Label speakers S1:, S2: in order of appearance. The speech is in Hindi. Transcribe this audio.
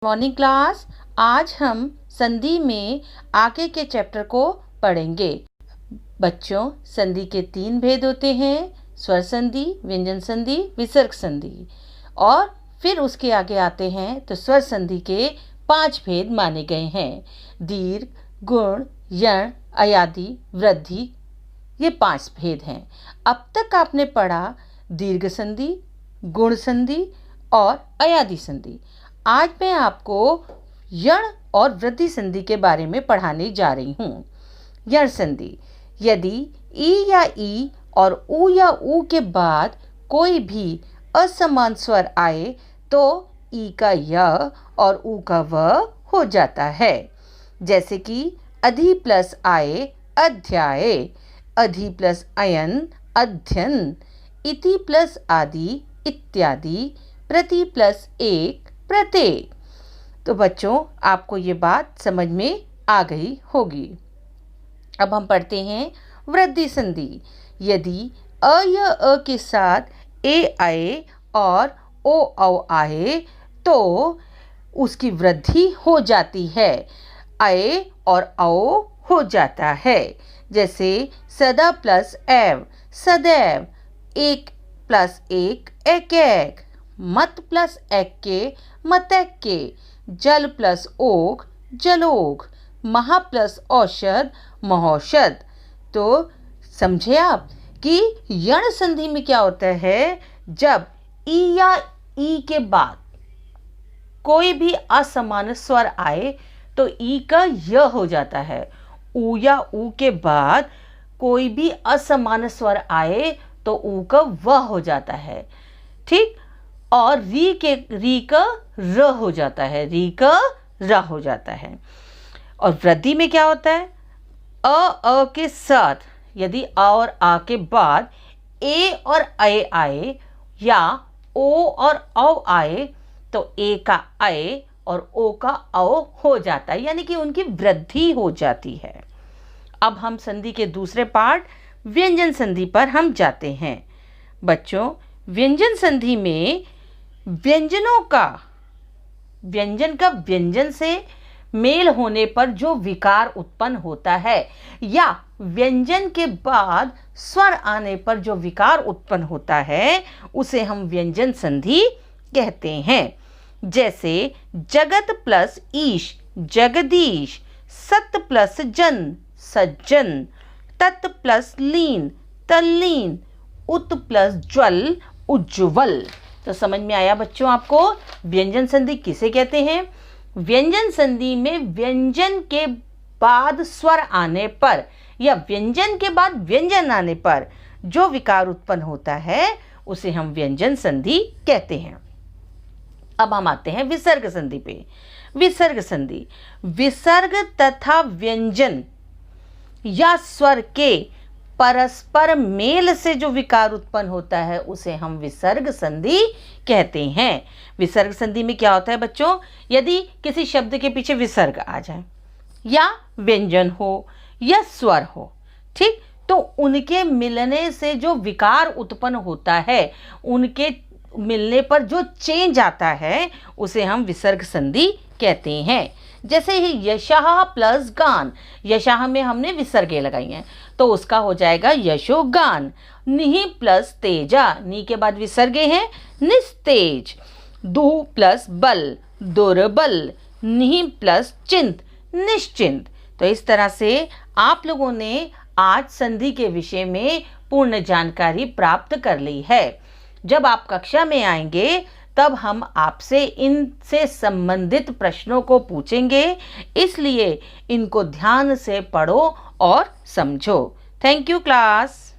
S1: Morning class. आज हम संधि में आगे के चैप्टर को पढ़ेंगे। बच्चों, संधि के 3 भेद होते हैं: स्वर संधि, व्यंजन संधि, विसर्ग संधि। और फिर उसके आगे आते हैं तो स्वर संधि के 5 भेद माने गए हैं: दीर्घ, गुण, यण, अयादि, वृद्धि। ये 5 भेद हैं। अब तक आपने पढ़ा दीर्घ संधि, गुण संधि और अयादि संधि। आज मैं आपको यण और वृद्धि संधि के बारे में पढ़ाने जा रही हूँ। यण संधि: यदि ई या ई और ऊ या ऊ के बाद कोई भी असमान स्वर आए तो ई का य और ऊ का व हो जाता है। जैसे कि अधि प्लस आए अध्याय, अधि प्लस अयन अध्ययन, इति प्लस आदि इत्यादि, प्रति प्लस एक प्रत्येक। तो बच्चों, आपको ये बात समझ में आ गई होगी। अब हम पढ़ते हैं वृद्धि संधि। यदि अ या अ के साथ ए आए और ओ औ आए तो उसकी वृद्धि हो जाती है, आए और औ हो जाता है। जैसे सदा प्लस एव सदैव, एक प्लस एक एक एक, मत प्लस एक के मतैक के, जल प्लस ओग जलोग, महा प्लस औषध महौषध। तो समझे आप कि यण संधि में क्या होता है? जब ई या ई के बाद कोई भी असमान स्वर आए तो ई का य हो जाता है। ऊ या ऊ के बाद कोई भी असमान स्वर आए तो ऊ का व हो जाता है, ठीक। और री का र हो जाता है, री का र हो जाता है। और वृद्धि में क्या होता है? अ के साथ यदि अ और आ के बाद ए और ए आए या ओ और औ आए तो ए का ए और ओ का औ हो जाता है, यानी कि उनकी वृद्धि हो जाती है। अब हम संधि के दूसरे पार्ट व्यंजन संधि पर हम जाते हैं। बच्चों, व्यंजन संधि में व्यंजन का व्यंजन से मेल होने पर जो विकार उत्पन्न होता है या व्यंजन के बाद स्वर आने पर जो विकार उत्पन्न होता है उसे हम व्यंजन संधि कहते हैं। जैसे जगत प्लस ईश जगदीश, सत प्लस जन सज्जन, तत् प्लस लीन तल्लीन, उत प्लस ज्वल उज्ज्वल। तो समझ में आया बच्चों आपको व्यंजन संधि किसे कहते हैं? व्यंजन संधि में व्यंजन के बाद स्वर आने पर या व्यंजन के बाद व्यंजन आने पर जो विकार उत्पन्न होता है उसे हम व्यंजन संधि कहते हैं। अब हम आते हैं विसर्ग संधि पे। विसर्ग संधि: विसर्ग तथा व्यंजन या स्वर के परस्पर मेल से जो विकार उत्पन्न होता है उसे हम विसर्ग संधि कहते हैं। विसर्ग संधि में क्या होता है बच्चों? यदि किसी शब्द के पीछे विसर्ग आ जाए या व्यंजन हो या स्वर हो, ठीक, तो उनके मिलने से जो विकार उत्पन्न होता है, उनके मिलने पर जो चेंज आता है उसे हम विसर्ग संधि कहते हैं। जैसे ही यशः प्लस गान, यशः में हमने विसर्गें लगाई हैं तो उसका हो जाएगा यशोगान। निहि प्लस तेजा, नी के बाद विसर्गे हैं निस्तेज। दु प्लस बल दुर्बल, निहि प्लस चिंत निश्चिंत। तो इस तरह से आप लोगों ने आज संधि के विषय में पूर्ण जानकारी प्राप्त कर ली है। जब आप कक्षा में आएंगे तब हम आपसे इनसे संबंधित प्रश्नों को पूछेंगे, इसलिए इनको ध्यान से पढ़ो और समझो। Thank you class.